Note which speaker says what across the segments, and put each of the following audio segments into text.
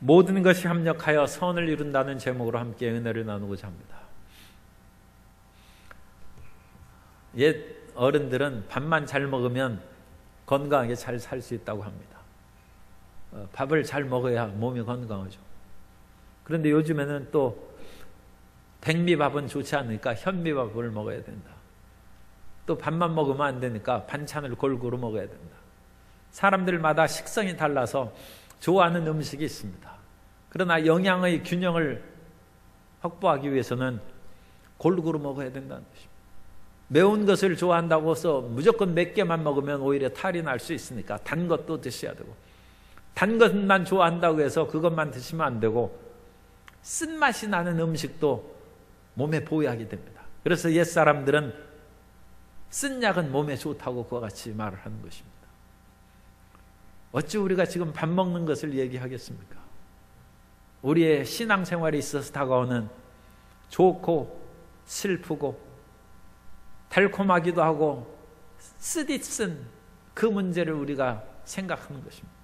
Speaker 1: 모든 것이 합력하여 선을 이룬다는 제목으로 함께 은혜를 나누고자 합니다. 옛 어른들은 밥만 잘 먹으면 건강하게 잘 살 수 있다고 합니다. 밥을 잘 먹어야 몸이 건강하죠. 그런데 요즘에는 또 백미밥은 좋지 않으니까 현미밥을 먹어야 된다. 또 밥만 먹으면 안 되니까 반찬을 골고루 먹어야 된다. 사람들마다 식성이 달라서 좋아하는 음식이 있습니다. 그러나 영양의 균형을 확보하기 위해서는 골고루 먹어야 된다는 것입니다. 매운 것을 좋아한다고 해서 무조건 몇 개만 먹으면 오히려 탈이 날 수 있으니까 단 것도 드셔야 되고, 단 것만 좋아한다고 해서 그것만 드시면 안 되고, 쓴맛이 나는 음식도 몸에 보유하게 됩니다. 그래서 옛사람들은 쓴 약은 몸에 좋다고 그와 같이 말을 하는 것입니다. 어찌 우리가 지금 밥 먹는 것을 얘기하겠습니까? 우리의 신앙생활에 있어서 다가오는 좋고 슬프고 달콤하기도 하고 쓰디쓴 그 문제를 우리가 생각하는 것입니다.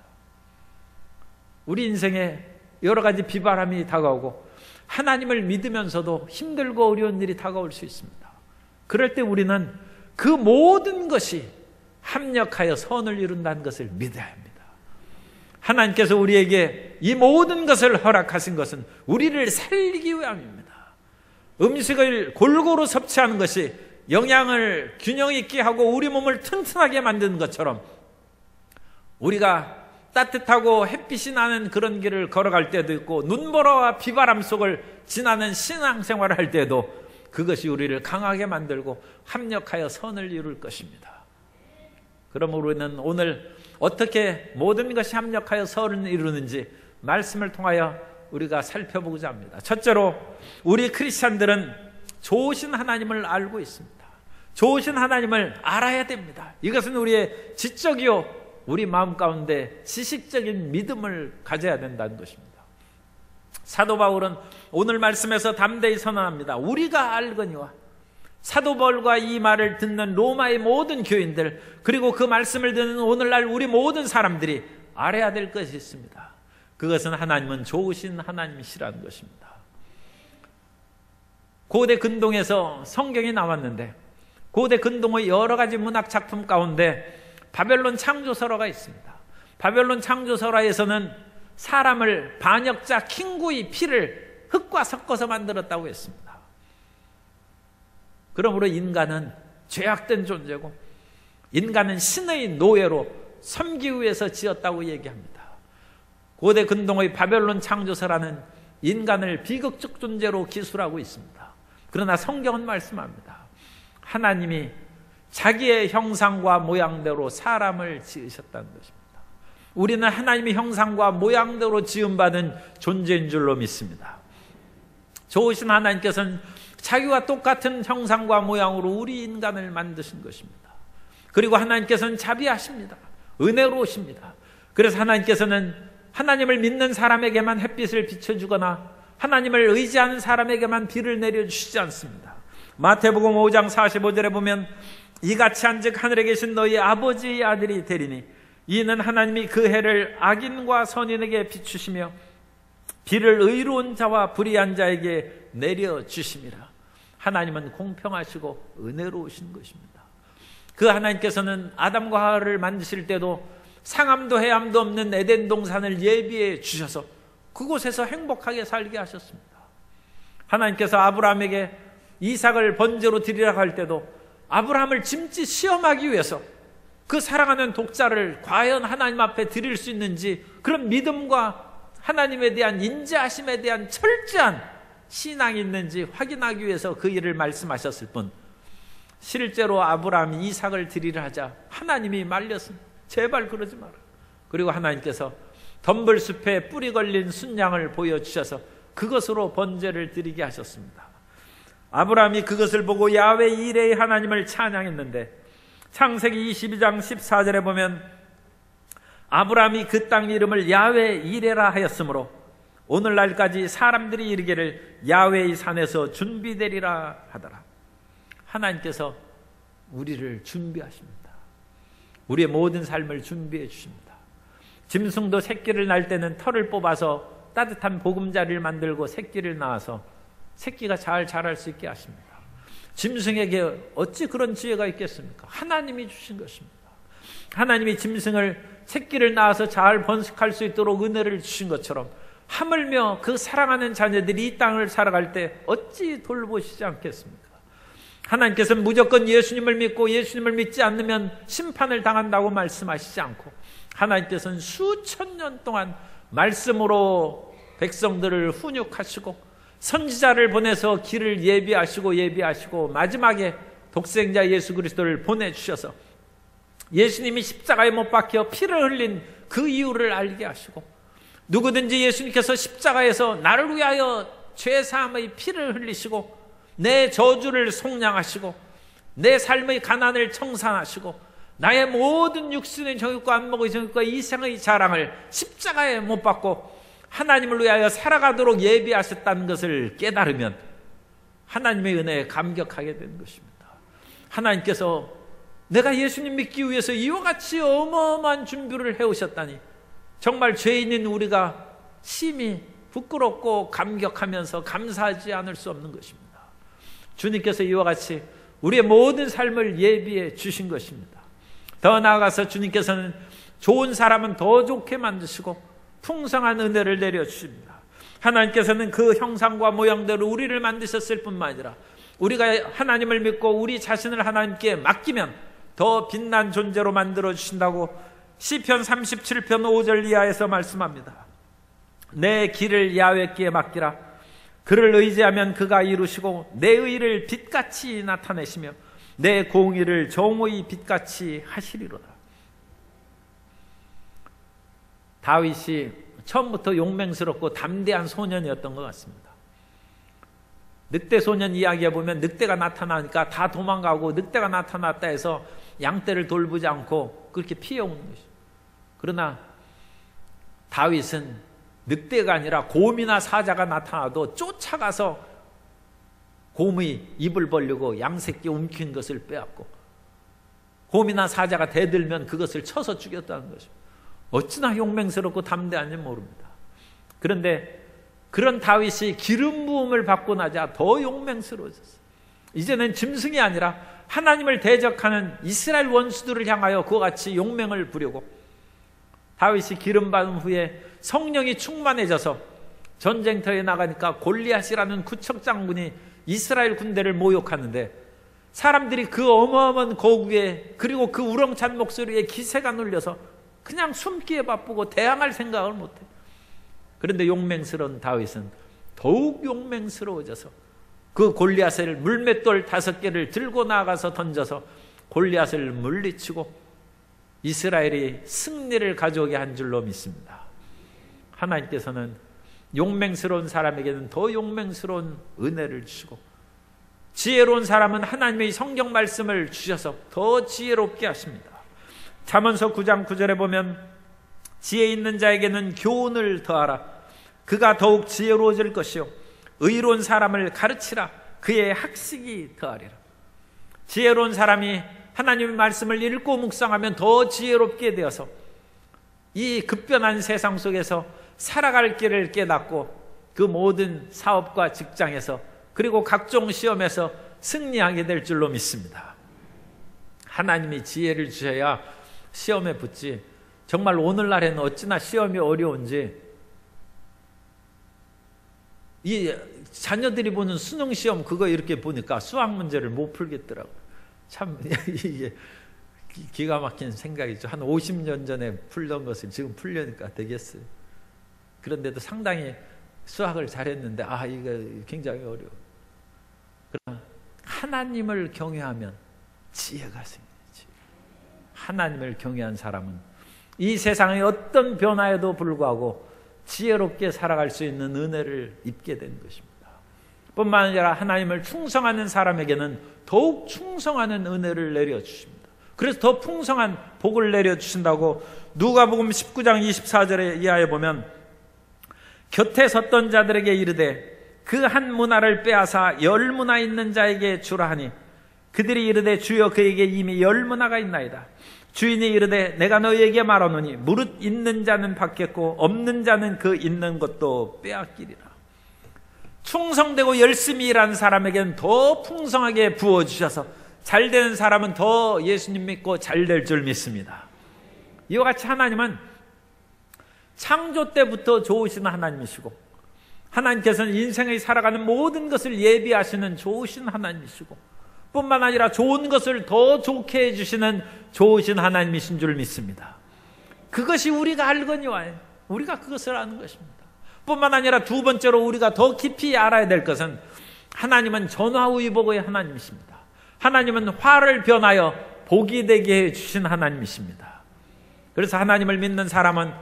Speaker 1: 우리 인생에 여러 가지 비바람이 다가오고 하나님을 믿으면서도 힘들고 어려운 일이 다가올 수 있습니다. 그럴 때 우리는 그 모든 것이 합력하여 선을 이룬다는 것을 믿어야 합니다. 하나님께서 우리에게 이 모든 것을 허락하신 것은 우리를 살리기 위함입니다. 음식을 골고루 섭취하는 것이 영양을 균형 있게 하고 우리 몸을 튼튼하게 만드는 것처럼, 우리가 따뜻하고 햇빛이 나는 그런 길을 걸어갈 때도 있고 눈보라와 비바람 속을 지나는 신앙생활을 할 때도 그것이 우리를 강하게 만들고 합력하여 선을 이룰 것입니다. 그러므로 우리는 오늘 어떻게 모든 것이 합력하여 선을 이루는지 말씀을 통하여 우리가 살펴보고자 합니다. 첫째로, 우리 크리스찬들은 좋으신 하나님을 알고 있습니다. 좋으신 하나님을 알아야 됩니다. 이것은 우리의 지적이요 우리 마음 가운데 지식적인 믿음을 가져야 된다는 것입니다. 사도 바울은 오늘 말씀에서 담대히 선언합니다. 우리가 알거니와. 사도 바울과 이 말을 듣는 로마의 모든 교인들, 그리고 그 말씀을 듣는 오늘날 우리 모든 사람들이 알아야 될 것이 있습니다. 그것은 하나님은 좋으신 하나님이시라는 것입니다. 고대 근동에서 성경이 나왔는데 고대 근동의 여러 가지 문학 작품 가운데 바벨론 창조설화가 있습니다. 바벨론 창조설화에서는 사람을 반역자 킹구의 피를 흙과 섞어서 만들었다고 했습니다. 그러므로 인간은 죄악된 존재고 인간은 신의 노예로 섬기기 위해서 지었다고 얘기합니다. 고대 근동의 바벨론 창조설화는 인간을 비극적 존재로 기술하고 있습니다. 그러나 성경은 말씀합니다. 하나님이 자기의 형상과 모양대로 사람을 지으셨다는 것입니다. 우리는 하나님의 형상과 모양대로 지음받은 존재인 줄로 믿습니다. 좋으신 하나님께서는 자기와 똑같은 형상과 모양으로 우리 인간을 만드신 것입니다. 그리고 하나님께서는 자비하십니다. 은혜로우십니다. 그래서 하나님께서는 하나님을 믿는 사람에게만 햇빛을 비춰주거나 하나님을 의지하는 사람에게만 비를 내려주시지 않습니다. 마태복음 5장 45절에 보면 이같이 한즉 하늘에 계신 너희 아버지의 아들이 되리니 이는 하나님이 그 해를 악인과 선인에게 비추시며 비를 의로운 자와 불의한 자에게 내려주심이라. 하나님은 공평하시고 은혜로우신 것입니다. 그 하나님께서는 아담과 하와를 만드실 때도 상함도 해함도 없는 에덴 동산을 예비해 주셔서 그곳에서 행복하게 살게 하셨습니다. 하나님께서 아브라함에게 이삭을 번제로 드리라고 할 때도 아브라함을 짐짓 시험하기 위해서 그 사랑하는 독자를 과연 하나님 앞에 드릴 수 있는지 그런 믿음과 하나님에 대한 인자하심에 대한 철저한 신앙이 있는지 확인하기 위해서 그 일을 말씀하셨을 뿐, 실제로 아브라함이 이삭을 드리려 하자 하나님이 말렸습니다. 제발 그러지 마라. 그리고 하나님께서 덤불숲에 뿌리 걸린 순양을 보여주셔서 그것으로 번제를 드리게 하셨습니다. 아브라함이 그것을 보고 야훼 이레의 하나님을 찬양했는데 창세기 22장 14절에 보면 아브라함이 그 땅 이름을 야훼 이레라 하였으므로 오늘날까지 사람들이 이르기를 야훼의 산에서 준비되리라 하더라. 하나님께서 우리를 준비하십니다. 우리의 모든 삶을 준비해 주십니다. 짐승도 새끼를 날 때는 털을 뽑아서 따뜻한 보금자리를 만들고 새끼를 낳아서 새끼가 잘 자랄 수 있게 하십니다. 짐승에게 어찌 그런 지혜가 있겠습니까? 하나님이 주신 것입니다. 하나님이 짐승을 새끼를 낳아서 잘 번식할 수 있도록 은혜를 주신 것처럼 하물며 그 사랑하는 자녀들이 이 땅을 살아갈 때 어찌 돌보시지 않겠습니까? 하나님께서는 무조건 예수님을 믿고 예수님을 믿지 않으면 심판을 당한다고 말씀하시지 않고 하나님께서는 수천 년 동안 말씀으로 백성들을 훈육하시고 선지자를 보내서 길을 예비하시고 마지막에 독생자 예수 그리스도를 보내주셔서 예수님이 십자가에 못 박혀 피를 흘린 그 이유를 알게 하시고 누구든지 예수님께서 십자가에서 나를 위하여 죄사함의 피를 흘리시고 내 저주를 속량하시고 내 삶의 가난을 청산하시고 나의 모든 육신의 정욕과 안목의 정욕과 이생의 자랑을 십자가에 못 박고 하나님을 위하여 살아가도록 예비하셨다는 것을 깨달으면 하나님의 은혜에 감격하게 되는 것입니다. 하나님께서 내가 예수님 믿기 위해서 이와 같이 어마어마한 준비를 해오셨다니 정말 죄인인 우리가 심히 부끄럽고 감격하면서 감사하지 않을 수 없는 것입니다. 주님께서 이와 같이 우리의 모든 삶을 예비해 주신 것입니다. 더 나아가서 주님께서는 좋은 사람은 더 좋게 만드시고 풍성한 은혜를 내려주십니다. 하나님께서는 그 형상과 모양대로 우리를 만드셨을 뿐만 아니라 우리가 하나님을 믿고 우리 자신을 하나님께 맡기면 더 빛난 존재로 만들어 주신다고 시편 37편 5절 이하에서 말씀합니다. 내 길을 야훼께 맡기라. 그를 의지하면 그가 이루시고 내 의를 빛같이 나타내시며 내 공의를 정오히 빛같이 하시리로다. 다윗이 처음부터 용맹스럽고 담대한 소년이었던 것 같습니다. 늑대 소년 이야기에 보면 늑대가 나타나니까 다 도망가고 늑대가 나타났다 해서 양떼를 돌보지 않고 그렇게 피해오는 것이죠. 그러나 다윗은 늑대가 아니라 곰이나 사자가 나타나도 쫓아가서 곰의 입을 벌리고 양새끼 움킨 것을 빼앗고 곰이나 사자가 대들면 그것을 쳐서 죽였다는 것입니다. 어찌나 용맹스럽고 담대한지 모릅니다. 그런데 그런 다윗이 기름 부음을 받고 나자 더 용맹스러워졌어요. 이제는 짐승이 아니라 하나님을 대적하는 이스라엘 원수들을 향하여 그와 같이 용맹을 부리고 다윗이 기름 받은 후에 성령이 충만해져서 전쟁터에 나가니까 골리앗이라는 구척 장군이 이스라엘 군대를 모욕하는데 사람들이 그 어마어마한 거구에 그리고 그 우렁찬 목소리에 기세가 눌려서 그냥 숨기에 바쁘고 대항할 생각을 못해. 그런데 용맹스러운 다윗은 더욱 용맹스러워져서 그 골리앗을 물맷돌 5개를 들고 나가서 던져서 골리앗을 물리치고 이스라엘이 승리를 가져오게 한 줄로 믿습니다. 하나님께서는 용맹스러운 사람에게는 더 용맹스러운 은혜를 주시고 지혜로운 사람은 하나님의 성경 말씀을 주셔서 더 지혜롭게 하십니다. 잠언서 9장 9절에 보면 지혜 있는 자에게는 교훈을 더하라. 그가 더욱 지혜로워질 것이요 의로운 사람을 가르치라. 그의 학식이 더하리라. 지혜로운 사람이 하나님의 말씀을 읽고 묵상하면 더 지혜롭게 되어서 이 급변한 세상 속에서 살아갈 길을 깨닫고 그 모든 사업과 직장에서 그리고 각종 시험에서 승리하게 될 줄로 믿습니다. 하나님이 지혜를 주셔야 시험에 붙지. 정말 오늘날에는 어찌나 시험이 어려운지 이 자녀들이 보는 수능시험 그거 이렇게 보니까 수학 문제를 못 풀겠더라고요. 참 이게 기가 막힌 생각이죠. 한 50년 전에 풀던 것을 지금 풀려니까 되겠어요. 그런데도 상당히 수학을 잘했는데 이거 굉장히 어려워. 그러나 하나님을 경외하면 지혜가 생기지. 하나님을 경외한 사람은 이 세상의 어떤 변화에도 불구하고 지혜롭게 살아갈 수 있는 은혜를 입게 되는 것입니다. 뿐만 아니라 하나님을 충성하는 사람에게는 더욱 충성하는 은혜를 내려주십니다. 그래서 더 풍성한 복을 내려주신다고 누가복음 19장 24절에 이하에 보면 곁에 섰던 자들에게 이르되 그 한 문화를 빼앗아 10문화 있는 자에게 주라 하니 그들이 이르되 주여 그에게 이미 10문화가 있나이다. 주인이 이르되 내가 너희에게 말하노니 무릇 있는 자는 받겠고 없는 자는 그 있는 것도 빼앗기리라. 충성되고 열심히 일하는 사람에게는 더 풍성하게 부어주셔서 잘되는 사람은 더 예수님 믿고 잘될 줄 믿습니다. 이와 같이 하나님은 창조 때부터 좋으신 하나님이시고, 하나님께서는 인생에 살아가는 모든 것을 예비하시는 좋으신 하나님이시고, 뿐만 아니라 좋은 것을 더 좋게 해주시는 좋으신 하나님이신 줄 믿습니다. 그것이 우리가 알거니와요. 우리가 그것을 아는 것입니다. 뿐만 아니라 두 번째로 우리가 더 깊이 알아야 될 것은 하나님은 전화위복의 하나님이십니다. 하나님은 화를 변하여 복이 되게 해주신 하나님이십니다. 그래서 하나님을 믿는 사람은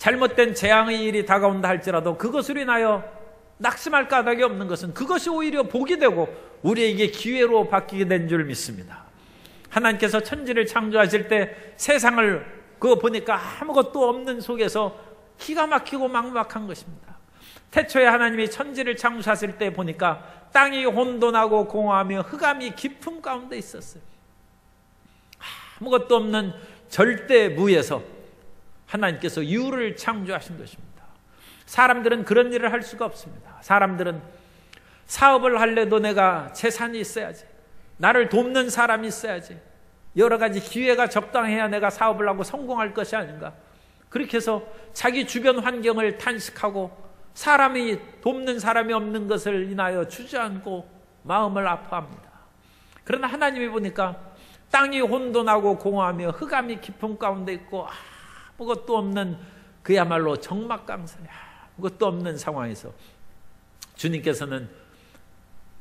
Speaker 1: 잘못된 재앙의 일이 다가온다 할지라도 그것으로 인하여 낙심할 까닭이 없는 것은 그것이 오히려 복이 되고 우리에게 기회로 바뀌게 된 줄 믿습니다. 하나님께서 천지를 창조하실 때 세상을 그거 보니까 아무것도 없는 속에서 기가 막히고 막막한 것입니다. 태초에 하나님이 천지를 창조하실 때 보니까 땅이 혼돈하고 공허하며 흑암이 깊음 가운데 있었어요. 아무것도 없는 절대무에서 하나님께서 유를 창조하신 것입니다. 사람들은 그런 일을 할 수가 없습니다. 사람들은 사업을 하려도 내가 재산이 있어야지, 나를 돕는 사람이 있어야지, 여러 가지 기회가 적당해야 내가 사업을 하고 성공할 것이 아닌가, 그렇게 해서 자기 주변 환경을 탄식하고 사람이 돕는 사람이 없는 것을 인하여 주저앉고 마음을 아파합니다. 그러나 하나님이 보니까 땅이 혼돈하고 공허하며 흑암이 깊은 가운데 있고 아무것도 없는 그야말로 적막강산, 아무것도 없는 상황에서 주님께서는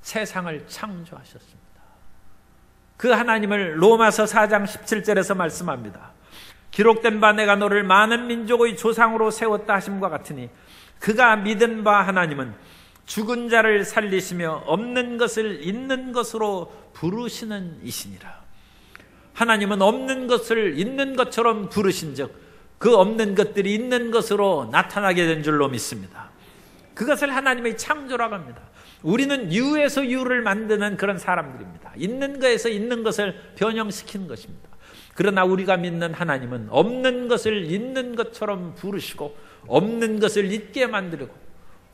Speaker 1: 세상을 창조하셨습니다. 그 하나님을 로마서 4장 17절에서 말씀합니다. 기록된 바 내가 너를 많은 민족의 조상으로 세웠다 하심과 같으니 그가 믿은 바 하나님은 죽은 자를 살리시며 없는 것을 있는 것으로 부르시는 이시니라. 하나님은 없는 것을 있는 것처럼 부르신 즉 그 없는 것들이 있는 것으로 나타나게 된 줄로 믿습니다. 그것을 하나님의 창조라고 합니다. 우리는 유에서 유를 만드는 그런 사람들입니다. 있는 것에서 있는 것을 변형시키는 것입니다. 그러나 우리가 믿는 하나님은 없는 것을 있는 것처럼 부르시고 없는 것을 있게 만들고,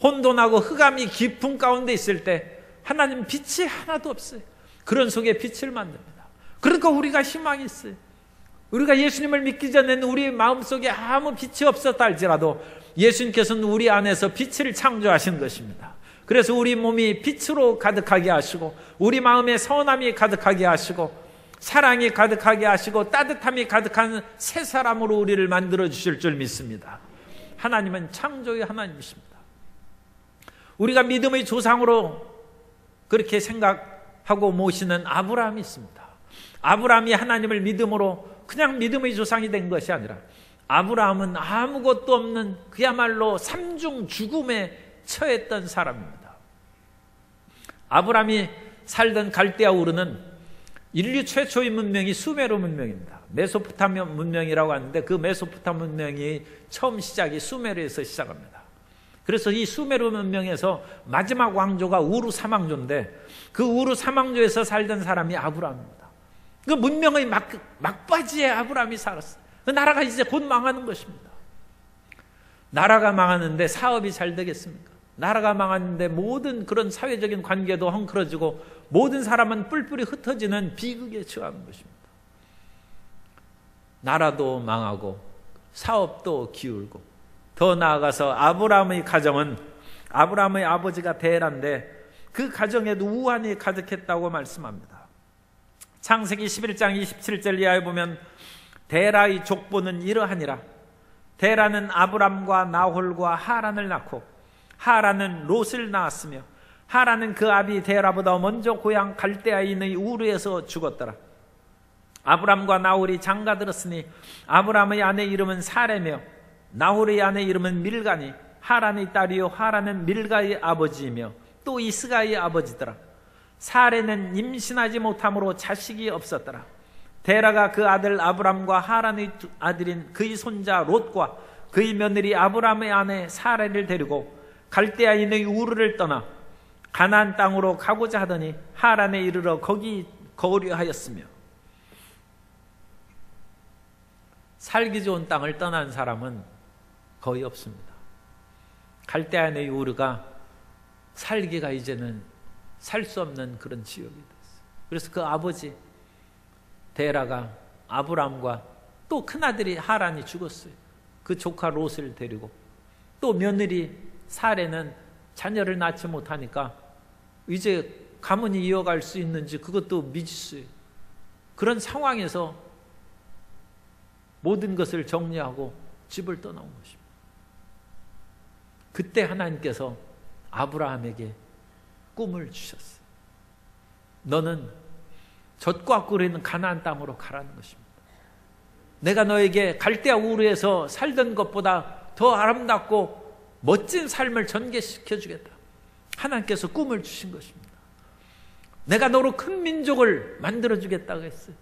Speaker 1: 혼돈하고 흑암이 깊은 가운데 있을 때 하나님 빛이 하나도 없어요. 그런 속에 빛을 만듭니다. 그러니까 우리가 희망이 있어요. 우리가 예수님을 믿기 전에는 우리 마음속에 아무 빛이 없었다 할지라도 예수님께서는 우리 안에서 빛을 창조하신 것입니다. 그래서 우리 몸이 빛으로 가득하게 하시고 우리 마음에 선함이 가득하게 하시고 사랑이 가득하게 하시고 따뜻함이 가득한 새 사람으로 우리를 만들어 주실 줄 믿습니다. 하나님은 창조의 하나님이십니다. 우리가 믿음의 조상으로 그렇게 생각하고 모시는 아브라함이 있습니다. 아브라함이 하나님을 믿음으로 그냥 믿음의 조상이 된 것이 아니라 아브라함은 아무것도 없는 그야말로 삼중 죽음에 처했던 사람입니다. 아브라함이 살던 갈대아 우르는 인류 최초의 문명이 수메르 문명입니다. 메소포타미아 문명이라고 하는데 그 메소포타미아 문명이 처음 시작이 수메르에서 시작합니다. 그래서 이 수메르 문명에서 마지막 왕조가 우르 사망조인데 그 우르 사망조에서 살던 사람이 아브라함입니다. 그 문명의 막바지에 아브라함이 살았어요. 그 나라가 이제 곧 망하는 것입니다. 나라가 망하는데 사업이 잘 되겠습니까? 나라가 망하는데 모든 그런 사회적인 관계도 헝클어지고 모든 사람은 뿔뿔이 흩어지는 비극에 처하는 것입니다. 나라도 망하고 사업도 기울고 더 나아가서 아브라함의 가정은 아브라함의 아버지가 데라인데 그 가정에도 우환이 가득했다고 말씀합니다. 창세기 11장 27절 이하에 보면 데라의 족보는 이러하니라. 데라는 아브람과 나홀과 하란을 낳고 하란은 롯을 낳았으며 하란은 그 아비 데라보다 먼저 고향 갈대아인의 우르에서 죽었더라. 아브람과 나홀이 장가들었으니 아브람의 아내 이름은 사레며 나홀의 아내 이름은 밀가니 하란의 딸이요 하란은 밀가의 아버지이며 또 이스가의 아버지더라. 사레는 임신하지 못함으로 자식이 없었더라. 데라가 그 아들 아브람과 하란의 아들인 그의 손자 롯과 그의 며느리 아브람의 아내 사레를 데리고 갈대아인의 우르를 떠나 가나안 땅으로 가고자 하더니 하란에 이르러 거기 거류하였으며 살기 좋은 땅을 떠난 사람은 거의 없습니다. 갈대아인의 우르가 살기가 이제는 살 수 없는 그런 지역이 됐어요. 그래서 그 아버지 데라가 아브람과 또 큰아들이 하란이 죽었어요. 그 조카 롯을 데리고, 또 며느리 사레는 자녀를 낳지 못하니까 이제 가문이 이어갈 수 있는지 그것도 미지수예요. 그런 상황에서 모든 것을 정리하고 집을 떠나온 것입니다. 그때 하나님께서 아브라함에게 꿈을 주셨어요. 너는 젖과 꿀이 있는 가나안 땅으로 가라는 것입니다. 내가 너에게 갈대아 우르에서 살던 것보다 더 아름답고 멋진 삶을 전개시켜 주겠다. 하나님께서 꿈을 주신 것입니다. 내가 너로 큰 민족을 만들어 주겠다고 했어요.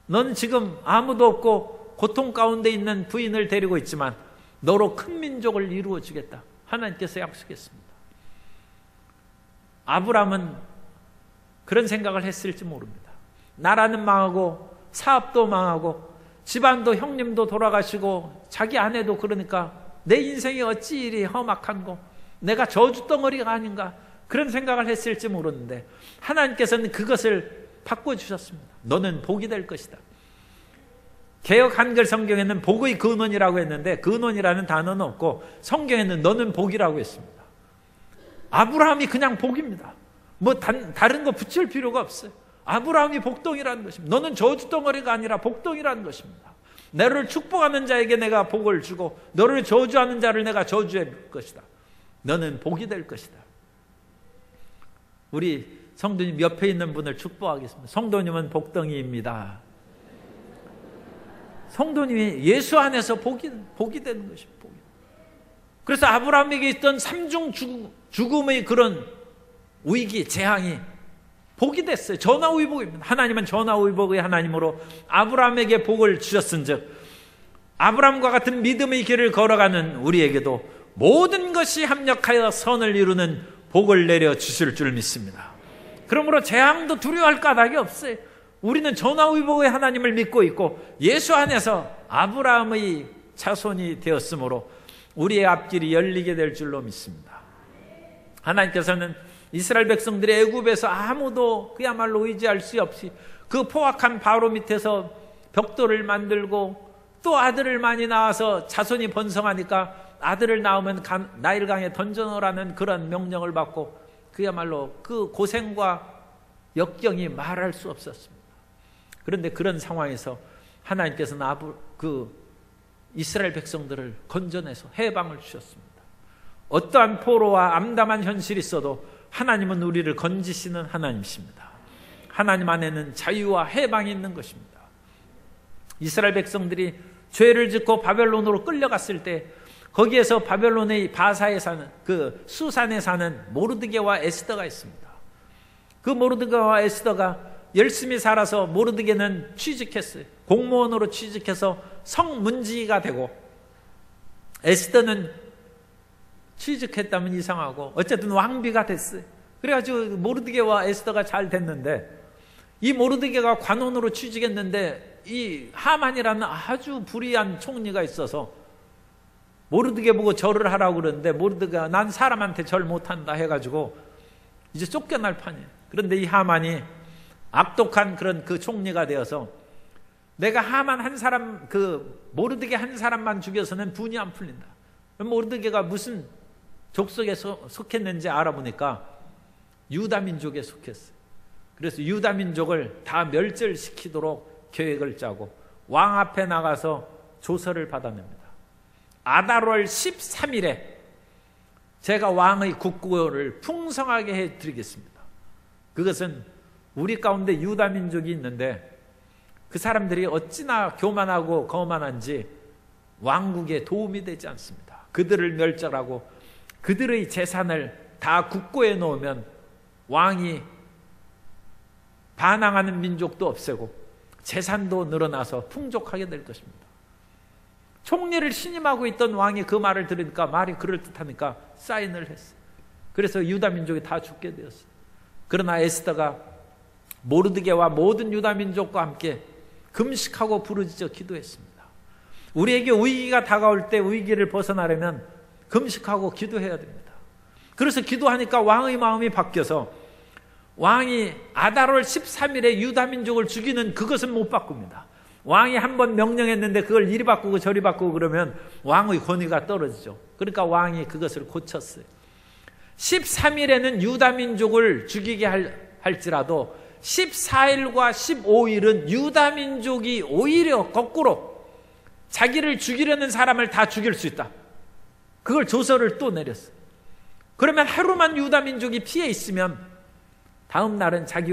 Speaker 1: 넌 지금 아무도 없고 고통 가운데 있는 부인을 데리고 있지만 너로 큰 민족을 이루어 주겠다. 하나님께서 약속했습니다. 아브람은 그런 생각을 했을지 모릅니다. 나라는 망하고 사업도 망하고 집안도 형님도 돌아가시고 자기 아내도 그러니까 내 인생이 어찌 이리 험악한고 내가 저주덩어리가 아닌가 그런 생각을 했을지 모르는데 하나님께서는 그것을 바꿔주셨습니다. 너는 복이 될 것이다. 개역 한글 성경에는 복의 근원이라고 했는데 근원이라는 단어는 없고 성경에는 너는 복이라고 했습니다. 아브라함이 그냥 복입니다. 뭐 다른 거 붙일 필요가 없어요. 아브라함이 복덩이라는 것입니다. 너는 저주덩어리가 아니라 복덩이라는 것입니다. 너를 축복하는 자에게 내가 복을 주고 너를 저주하는 자를 내가 저주할 것이다. 너는 복이 될 것이다. 우리 성도님 옆에 있는 분을 축복하겠습니다. 성도님은 복덩이입니다. 성도님이 예수 안에서 복이 되는 것입니다. 복이. 그래서 아브라함에게 있던 삼중 죽음의 그런 위기, 재앙이 복이 됐어요. 전화위복입니다. 하나님은 전화위복의 하나님으로 아브라함에게 복을 주셨은즉 아브라함과 같은 믿음의 길을 걸어가는 우리에게도 모든 것이 합력하여 선을 이루는 복을 내려 주실 줄 믿습니다. 그러므로 재앙도 두려워할 까닭이 없어요. 우리는 전화위복의 하나님을 믿고 있고 예수 안에서 아브라함의 자손이 되었으므로 우리의 앞길이 열리게 될 줄로 믿습니다. 하나님께서는 이스라엘 백성들이 애굽에서 아무도 그야말로 의지할 수 없이 그 포악한 바로 밑에서 벽돌을 만들고 또 아들을 많이 낳아서 자손이 번성하니까 아들을 낳으면 나일강에 던져놓으라는 그런 명령을 받고 그야말로 그 고생과 역경이 말할 수 없었습니다. 그런데 그런 상황에서 하나님께서는 이스라엘 백성들을 건져내서 해방을 주셨습니다. 어떠한 포로와 암담한 현실이 있어도 하나님은 우리를 건지시는 하나님이십니다. 하나님 안에는 자유와 해방이 있는 것입니다. 이스라엘 백성들이 죄를 짓고 바벨론으로 끌려갔을 때 거기에서 바벨론의 바사에 사는 그 수산에 사는 모르드게와 에스더가 있습니다. 그 모르드게와 에스더가 열심히 살아서 모르드게는 취직했어요. 공무원으로 취직해서 성문지기가 되고 에스더는 취직했다면 이상하고 어쨌든 왕비가 됐어요. 그래가지고 모르드게와 에스더가 잘 됐는데 이 모르드게가 관원으로 취직했는데 이 하만이라는 아주 불의한 총리가 있어서 모르드게 보고 절을 하라고 그러는데 모르드게가 난 사람한테 절 못한다 해가지고 이제 쫓겨날 판이에요. 그런데 이 하만이 악독한 그런 그 총리가 되어서 내가 하만 한 사람 그 모르드게 한 사람만 죽여서는 분이 안 풀린다. 모르드게가 무슨 족속에 속했는지 알아보니까 유다 민족에 속했어요. 그래서 유다 민족을 다 멸절시키도록 계획을 짜고 왕 앞에 나가서 조서를 받아냅니다. 아달월 13일에 제가 왕의 국고를 풍성하게 해드리겠습니다. 그것은 우리 가운데 유다 민족이 있는데 그 사람들이 어찌나 교만하고 거만한지 왕국에 도움이 되지 않습니다. 그들을 멸절하고 그들의 재산을 다 국고에 놓으면 왕이 반항하는 민족도 없애고 재산도 늘어나서 풍족하게 될 것입니다. 총리를 신임하고 있던 왕이 그 말을 들으니까 말이 그럴듯하니까 사인을 했어요. 그래서 유다 민족이 다 죽게 되었어요. 그러나 에스더가 모르드게와 모든 유다 민족과 함께 금식하고 부르짖어 기도했습니다. 우리에게 위기가 다가올 때 위기를 벗어나려면 금식하고 기도해야 됩니다. 그래서 기도하니까 왕의 마음이 바뀌어서 왕이 아달월 13일에 유다민족을 죽이는 그것은 못 바꿉니다. 왕이 한번 명령했는데 그걸 이리 바꾸고 저리 바꾸고 그러면 왕의 권위가 떨어지죠. 그러니까 왕이 그것을 고쳤어요. 13일에는 유다민족을 죽이게 할지라도 14일과 15일은 유다민족이 오히려 거꾸로 자기를 죽이려는 사람을 다 죽일 수 있다. 그걸 조서를 또 내렸어요. 그러면 하루만 유다민족이 피해 있으면 다음 날은 자기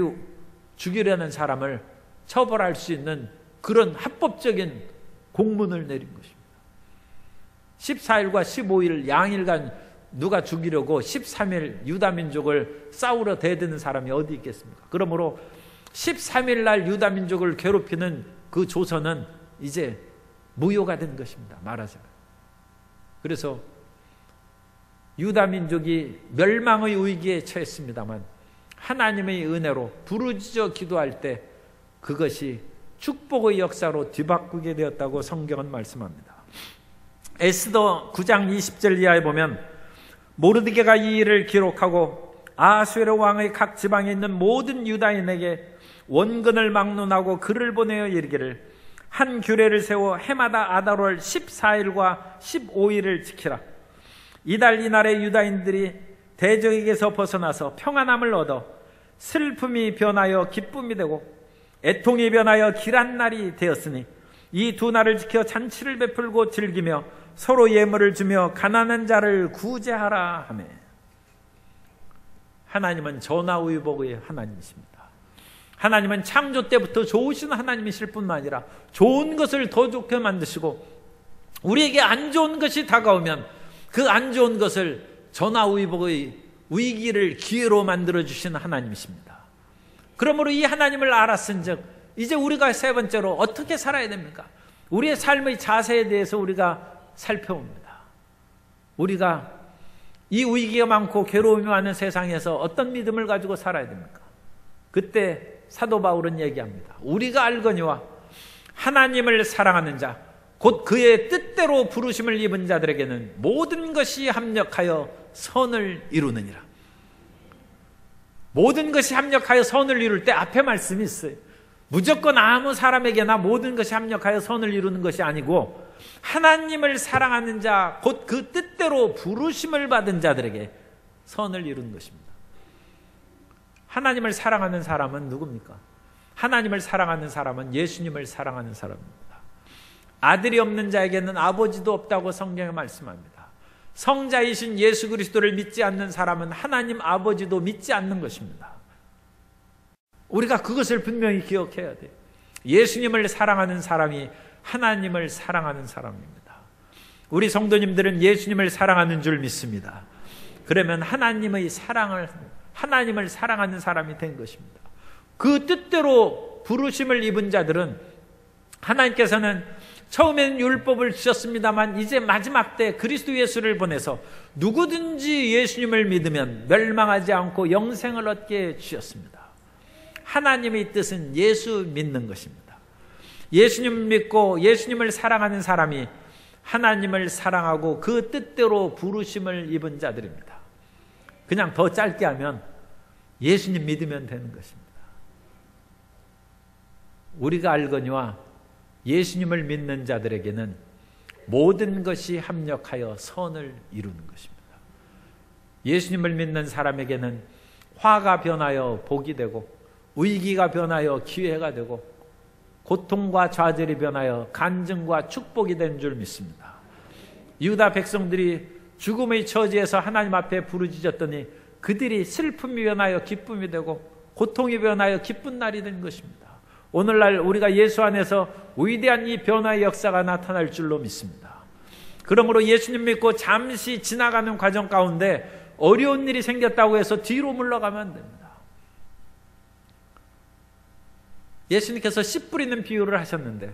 Speaker 1: 죽이려는 사람을 처벌할 수 있는 그런 합법적인 공문을 내린 것입니다. 14일과 15일 양일간 누가 죽이려고 13일 유다민족을 싸우러 대드는 사람이 어디 있겠습니까? 그러므로 13일 날 유다민족을 괴롭히는 그 조서는 이제 무효가 된 것입니다. 말하자면. 그래서 유다민족이 멸망의 위기에 처했습니다만 하나님의 은혜로 부르짖어 기도할 때 그것이 축복의 역사로 뒤바꾸게 되었다고 성경은 말씀합니다. 에스더 9장 20절 이하에 보면 모르드게가 이 일을 기록하고 아수에르 왕의 각 지방에 있는 모든 유다인에게 원근을 막론하고 글을 보내어 이르기를 한 규례를 세워 해마다 아달월 14일과 15일을 지키라. 이달 이날에 유다인들이 대적에게서 벗어나서 평안함을 얻어 슬픔이 변하여 기쁨이 되고 애통이 변하여 길한 날이 되었으니 이 두 날을 지켜 잔치를 베풀고 즐기며 서로 예물을 주며 가난한 자를 구제하라 하며. 하나님은 전화위복의 하나님이십니다. 하나님은 창조 때부터 좋으신 하나님이실 뿐만 아니라 좋은 것을 더 좋게 만드시고 우리에게 안 좋은 것이 다가오면 그 안 좋은 것을 전화위복의 위기를 기회로 만들어주신 하나님이십니다. 그러므로 이 하나님을 알았은즉 이제 우리가 세 번째로 어떻게 살아야 됩니까? 우리의 삶의 자세에 대해서 우리가 살펴봅니다. 우리가 이 위기가 많고 괴로움이 많은 세상에서 어떤 믿음을 가지고 살아야 됩니까? 그때 사도 바울은 얘기합니다. 우리가 알거니와 하나님을 사랑하는 자 곧 그의 뜻대로 부르심을 입은 자들에게는 모든 것이 합력하여 선을 이루느니라. 모든 것이 합력하여 선을 이룰 때 앞에 말씀이 있어요. 무조건 아무 사람에게나 모든 것이 합력하여 선을 이루는 것이 아니고 하나님을 사랑하는 자 곧 그 뜻대로 부르심을 받은 자들에게 선을 이루는 것입니다. 하나님을 사랑하는 사람은 누굽니까? 하나님을 사랑하는 사람은 예수님을 사랑하는 사람입니다. 아들이 없는 자에게는 아버지도 없다고 성경에 말씀합니다. 성자이신 예수 그리스도를 믿지 않는 사람은 하나님 아버지도 믿지 않는 것입니다. 우리가 그것을 분명히 기억해야 돼요. 예수님을 사랑하는 사람이 하나님을 사랑하는 사람입니다. 우리 성도님들은 예수님을 사랑하는 줄 믿습니다. 그러면 하나님을 사랑하는 사람이 된 것입니다. 그 뜻대로 부르심을 입은 자들은 하나님께서는 처음에는 율법을 주셨습니다만 이제 마지막 때 그리스도 예수를 보내서 누구든지 예수님을 믿으면 멸망하지 않고 영생을 얻게 주셨습니다. 하나님의 뜻은 예수 믿는 것입니다. 예수님 믿고 예수님을 사랑하는 사람이 하나님을 사랑하고 그 뜻대로 부르심을 입은 자들입니다. 그냥 더 짧게 하면 예수님 믿으면 되는 것입니다. 우리가 알거니와 예수님을 믿는 자들에게는 모든 것이 합력하여 선을 이루는 것입니다. 예수님을 믿는 사람에게는 화가 변하여 복이 되고 위기가 변하여 기회가 되고 고통과 좌절이 변하여 간증과 축복이 된 줄 믿습니다. 유다 백성들이 죽음의 처지에서 하나님 앞에 부르짖었더니 그들이 슬픔이 변하여 기쁨이 되고 고통이 변하여 기쁜 날이 된 것입니다. 오늘날 우리가 예수 안에서 위대한 이 변화의 역사가 나타날 줄로 믿습니다. 그러므로 예수님 믿고 잠시 지나가는 과정 가운데 어려운 일이 생겼다고 해서 뒤로 물러가면 안 됩니다. 예수님께서 씨 뿌리는 비유를 하셨는데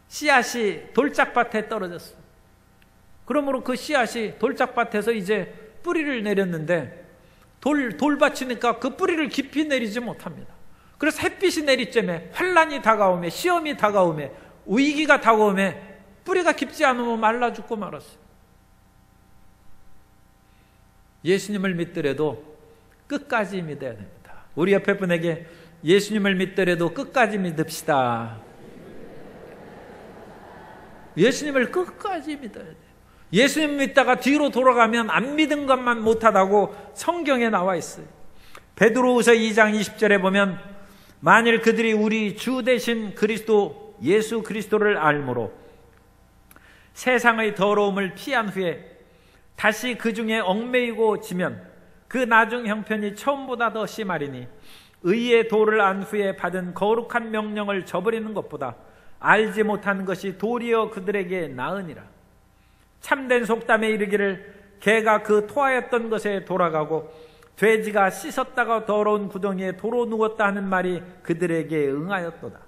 Speaker 1: 씨앗이 돌짝밭에 떨어졌어요. 그러므로 그 씨앗이 돌짝밭에서 이제 뿌리를 내렸는데 돌밭이니까 그 뿌리를 깊이 내리지 못합니다. 그래서 햇빛이 내리쬐매 환난이 다가오매 시험이 다가오매 위기가 다가오매 뿌리가 깊지 않으면 말라 죽고 말았어요. 예수님을 믿더라도 끝까지 믿어야 됩니다. 우리 옆에 분에게 예수님을 믿더라도 끝까지 믿읍시다. 예수님을 끝까지 믿어야 돼요. 예수님 믿다가 뒤로 돌아가면 안 믿은 것만 못하다고 성경에 나와 있어요. 베드로후서 2장 20절에 보면 만일 그들이 우리 주 되신 그리스도 예수 그리스도를 알므로 세상의 더러움을 피한 후에 다시 그 중에 얽매이고 지면 그 나중 형편이 처음보다 더 심하리니 의의 도를 안 후에 받은 거룩한 명령을 저버리는 것보다 알지 못하는 것이 도리어 그들에게 나으니라. 참된 속담에 이르기를 개가 그 토하였던 것에 돌아가고 돼지가 씻었다가 더러운 구덩이에 도로 누웠다 하는 말이 그들에게 응하였도다.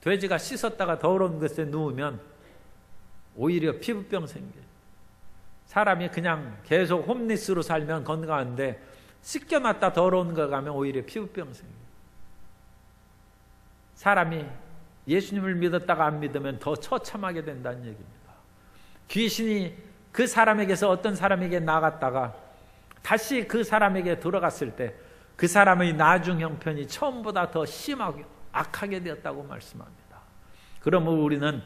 Speaker 1: 돼지가 씻었다가 더러운 것에 누우면 오히려 피부병 생겨요. 사람이 그냥 계속 홈리스로 살면 건강한데 씻겨놨다 더러운 거 가면 오히려 피부병 생겨요. 사람이 예수님을 믿었다가 안 믿으면 더 처참하게 된다는 얘기입니다. 귀신이 그 사람에게서 어떤 사람에게 나갔다가 다시 그 사람에게 들어갔을 때 그 사람의 나중 형편이 처음보다 더 심하게 악하게 되었다고 말씀합니다. 그러면 우리는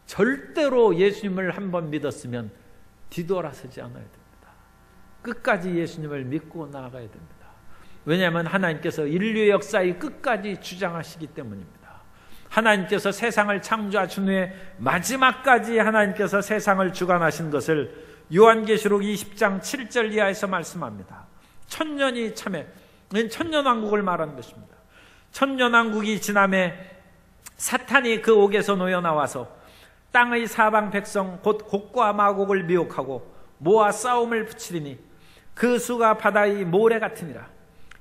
Speaker 1: 절대로 예수님을 한번 믿었으면 뒤돌아서지 않아야 됩니다. 끝까지 예수님을 믿고 나아가야 됩니다. 왜냐하면 하나님께서 인류의 역사의 끝까지 주장하시기 때문입니다. 하나님께서 세상을 창조하신 후에 마지막까지 하나님께서 세상을 주관하신 것을 요한계시록 20장 7절 이하에서 말씀합니다. 천년이 참에, 천년왕국을 말하는 것입니다. 천년왕국이 지남에 사탄이 그 옥에서 놓여 나와서 땅의 사방 백성 곧 곡과 마곡을 미혹하고 모아 싸움을 붙이리니 그 수가 바다의 모래 같으니라.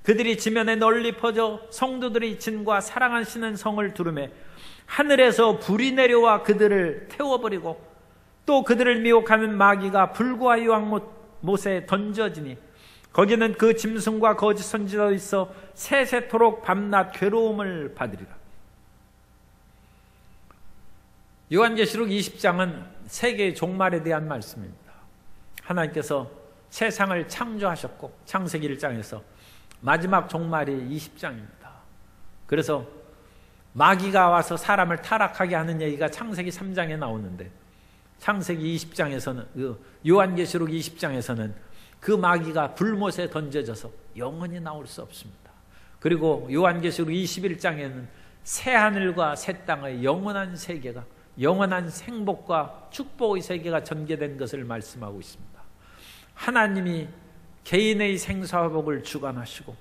Speaker 1: 그들이 지면에 널리 퍼져 성도들의 진과 사랑하시는 성을 두르매 하늘에서 불이 내려와 그들을 태워버리고 또 그들을 미혹하는 마귀가 불과 유황못에 던져지니 거기는 그 짐승과 거짓 선지자도 있어 세세토록 밤낮 괴로움을 받으리라. 요한계시록 20장은 세계의 종말에 대한 말씀입니다. 하나님께서 세상을 창조하셨고 창세기 1장에서 마지막 종말이 20장입니다. 그래서 마귀가 와서 사람을 타락하게 하는 얘기가 창세기 3장에 나오는데 창세기 20장에서는 요한계시록 20장에서는 그 마귀가 불못에 던져져서 영원히 나올 수 없습니다. 그리고 요한계시록 21장에는 새 하늘과 새 땅의 영원한 세계가 영원한 행복과 축복의 세계가 전개된 것을 말씀하고 있습니다. 하나님이 개인의 생사회복을 주관하시고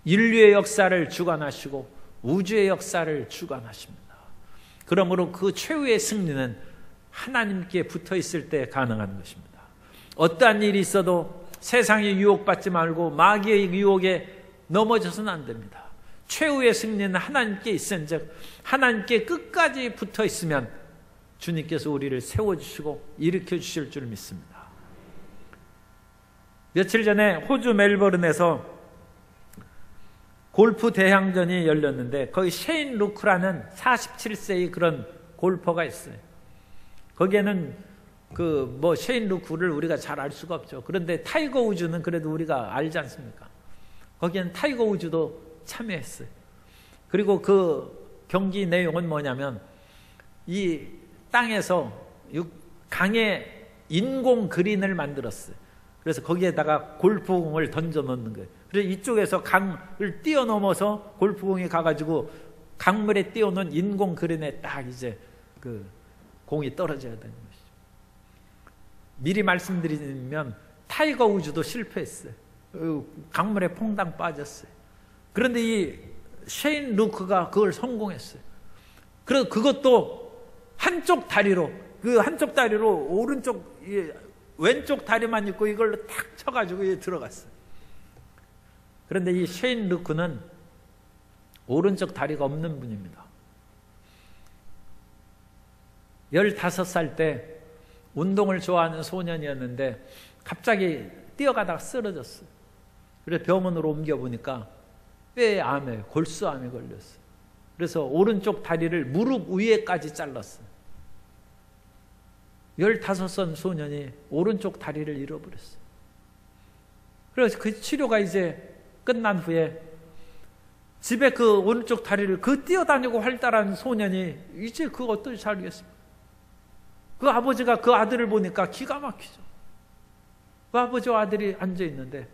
Speaker 1: 인류의 역사를 주관하시고 우주의 역사를 주관하십니다. 그러므로 그 최후의 승리는 하나님께 붙어 있을 때 가능한 것입니다. 어떠한 일이 있어도 세상에 유혹받지 말고 마귀의 유혹에 넘어져서는 안 됩니다. 최후의 승리는 하나님께 있은즉 하나님께 끝까지 붙어 있으면 주님께서 우리를 세워주시고 일으켜주실 줄 믿습니다. 며칠 전에 호주 멜버른에서 골프 대항전이 열렸는데 거기 셰인 루크라는 47세의 그런 골퍼가 있어요. 거기에는 셰인 루크를 우리가 잘 알 수가 없죠. 그런데 타이거 우즈는 그래도 우리가 알지 않습니까? 거기에는 타이거 우즈도 참여했어요. 그리고 그 경기 내용은 뭐냐면 이 땅에서 강에 인공 그린을 만들었어요. 그래서 거기에다가 골프공을 던져 놓는 거예요. 그래서 이쪽에서 강을 뛰어넘어서 골프공이 가가지고 강물에 띄워놓은 인공 그린에 딱 이제 그 공이 떨어져야 되는 것이죠. 미리 말씀드리면 타이거 우즈도 실패했어요. 강물에 퐁당 빠졌어요. 그런데 이 셰인 루크가 그걸 성공했어요. 그래서 그것도 한쪽 다리로 오른쪽 왼쪽 다리만 있고 이걸로 탁 쳐가지고 들어갔어요. 그런데 이 셰인 루크는 오른쪽 다리가 없는 분입니다. 15살 때 운동을 좋아하는 소년이었는데 갑자기 뛰어가다가 쓰러졌어요. 그래서 병원으로 옮겨보니까 뼈에 암에 골수암에 걸렸어요. 그래서 오른쪽 다리를 무릎 위에까지 잘랐어요. 15살 소년이 오른쪽 다리를 잃어버렸어요. 그래서 그 치료가 이제 끝난 후에 집에 그 오른쪽 다리를 그 뛰어다니고 활달한 소년이 이제 그거 어떨지 알겠습니까? 그 아버지가 그 아들을 보니까 기가 막히죠. 그 아버지와 아들이 앉아 있는데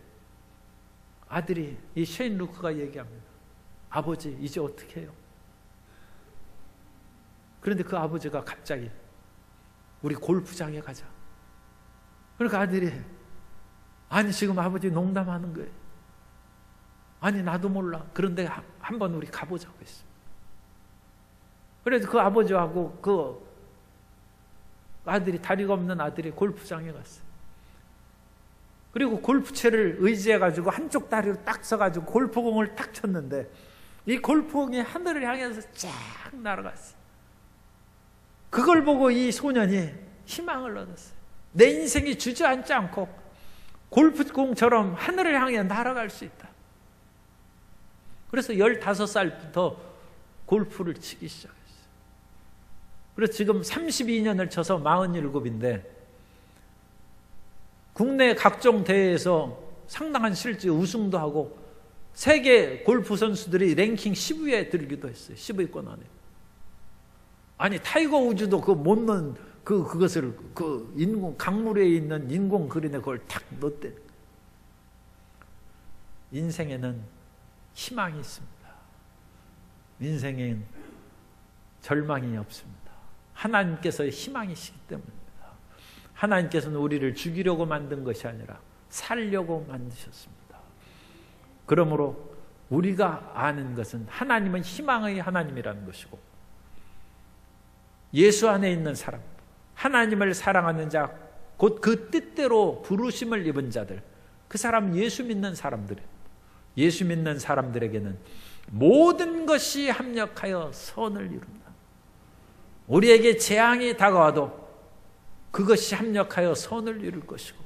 Speaker 1: 아들이 이 셰인 루크가 얘기합니다. 아버지 이제 어떻게 해요? 그런데 그 아버지가 갑자기 우리 골프장에 가자. 그러니까 아들이 아니 지금 아버지 농담하는 거예요. 아니 나도 몰라. 그런데 한번 우리 가보자고 했어요. 그래서 그 아버지하고 그 아들이 다리가 없는 아들이 골프장에 갔어요. 그리고 골프채를 의지해가지고 한쪽 다리로 딱 서가지고 골프공을 딱 쳤는데 이 골프공이 하늘을 향해서 쫙 날아갔어요. 그걸 보고 이 소년이 희망을 얻었어요. 내 인생이 주저앉지 않고 골프공처럼 하늘을 향해 날아갈 수 있다. 그래서 15살부터 골프를 치기 시작했어요. 그래서 지금 32년을 쳐서 47인데 국내 각종 대회에서 상당한 실제 우승도 하고 세계 골프 선수들이 랭킹 10위에 들기도 했어요. 10위권 안에. 아니 타이거 우즈도 그 못 넣은 그것을 그 인공 강물에 있는 인공 그린에 그걸 탁 넣었대. 인생에는 희망이 있습니다. 인생엔 절망이 없습니다. 하나님께서 희망이시기 때문입니다. 하나님께서는 우리를 죽이려고 만든 것이 아니라 살려고 만드셨습니다. 그러므로 우리가 아는 것은 하나님은 희망의 하나님이라는 것이고 예수 안에 있는 사람, 하나님을 사랑하는 자, 곧 그 뜻대로 부르심을 입은 자들, 그 사람은 예수 믿는 사람들이에요. 예수 믿는 사람들에게는 모든 것이 합력하여 선을 이룬다. 우리에게 재앙이 다가와도 그것이 합력하여 선을 이룰 것이고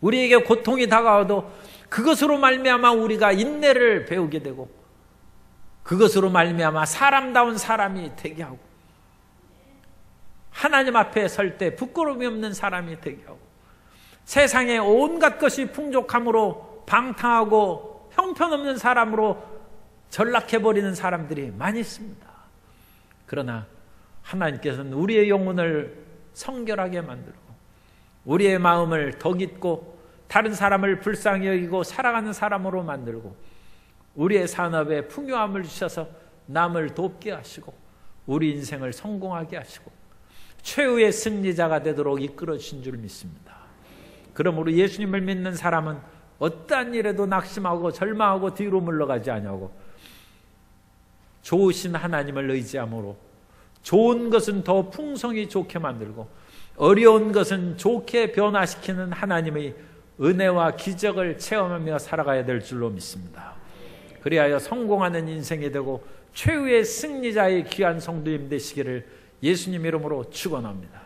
Speaker 1: 우리에게 고통이 다가와도 그것으로 말미암아 우리가 인내를 배우게 되고 그것으로 말미암아 사람다운 사람이 되게 하고 하나님 앞에 설 때 부끄러움이 없는 사람이 되게 하고 세상에 온갖 것이 풍족함으로 방탕하고 형편없는 사람으로 전락해버리는 사람들이 많이 있습니다. 그러나 하나님께서는 우리의 영혼을 성결하게 만들고 우리의 마음을 더 깊고 다른 사람을 불쌍히 여기고 사랑하는 사람으로 만들고 우리의 산업에 풍요함을 주셔서 남을 돕게 하시고 우리 인생을 성공하게 하시고 최후의 승리자가 되도록 이끌어 주신 줄 믿습니다. 그러므로 예수님을 믿는 사람은 어떠한 일에도 낙심하고 절망하고 뒤로 물러가지 아니하고 좋으신 하나님을 의지함으로 좋은 것은 더 풍성히 좋게 만들고 어려운 것은 좋게 변화시키는 하나님의 은혜와 기적을 체험하며 살아가야 될 줄로 믿습니다. 그리하여 성공하는 인생이 되고 최후의 승리자의 귀한 성도님 되시기를 예수님 이름으로 축원합니다.